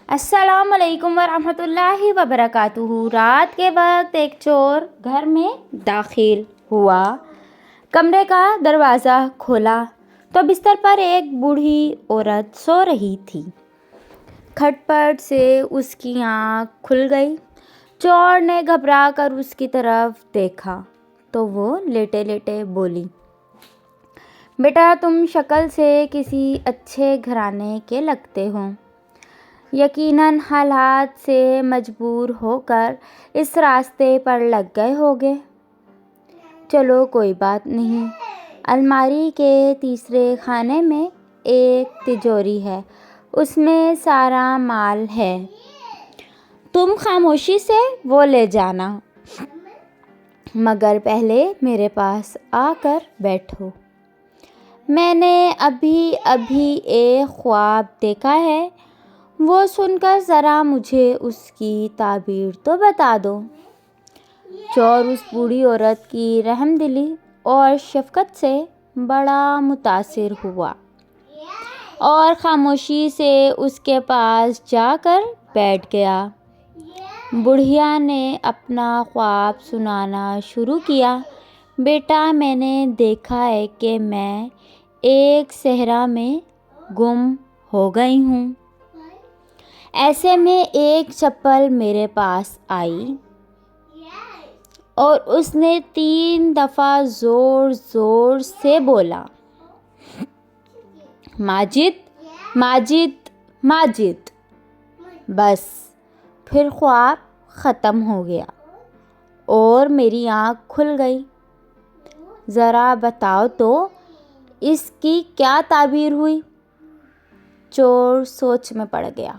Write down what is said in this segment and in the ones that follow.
السلام علیکم ورحمۃ اللہ وبرکاتہ۔ رات کے وقت ایک چور گھر میں داخل ہوا، کمرے کا دروازہ کھولا تو بستر پر ایک بوڑھی عورت سو رہی تھی۔ کھٹ پٹ سے اس کی آنکھ کھل گئی۔ چور نے گھبرا کر اس کی طرف دیکھا تو وہ لیٹے لیٹے بولی، بیٹا تم شکل سے کسی اچھے گھرانے کے لگتے ہو، یقیناً حالات سے مجبور ہو کر اس راستے پر لگ گئے ہوگے۔ چلو کوئی بات نہیں، الماری کے تیسرے خانے میں ایک تجوری ہے، اس میں سارا مال ہے، تم خاموشی سے وہ لے جانا، مگر پہلے میرے پاس آ کر بیٹھو۔ میں نے ابھی ایک خواب دیکھا ہے، وہ سن کر ذرا مجھے اس کی تعبیر تو بتا دو۔ چور اس بوڑھی عورت کی رحم دلی اور شفقت سے بڑا متاثر ہوا اور خاموشی سے اس کے پاس جا کر بیٹھ گیا۔ بڑھیا نے اپنا خواب سنانا شروع کیا، بیٹا میں نے دیکھا ہے کہ میں ایک صحرا میں گم ہو گئی ہوں۔ ایسے میں ایک چپل میرے پاس آئی اور اس نے 3 دفعہ زور زور سے بولا، ماجد ماجد ماجد۔ بس پھر خواب ختم ہو گیا اور میری آنکھ کھل گئی۔ ذرا بتاؤ تو اس کی کیا تعبیر ہوئی؟ چور سوچ میں پڑ گیا۔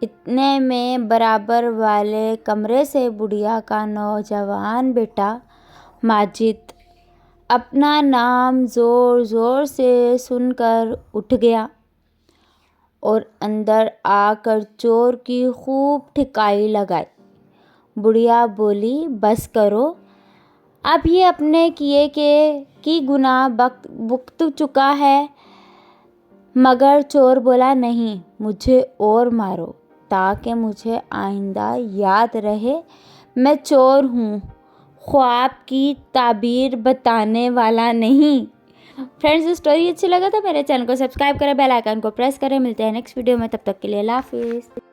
اتنے میں برابر والے کمرے سے بڑھیا کا نوجوان بیٹا ماجد اپنا نام زور زور سے سن کر اٹھ گیا اور اندر آ کر چور کی خوب ٹھکائی لگائی۔ بڑھیا بولی، بس کرو، اب یہ اپنے کیے کی گناہ بھگت چکا ہے۔ مگر چور بولا، نہیں، مجھے اور مارو تاکہ مجھے آئندہ یاد رہے میں چور ہوں، خواب کی تعبیر بتانے والا نہیں۔ فرینڈز، اسٹوری اچھی لگا تو میرے چینل کو سبسکرائب کریں، بیل آئیکن کو پریس کریں۔ ملتے ہیں نیکسٹ ویڈیو میں، تب تک کے لیے اللہ حافظ۔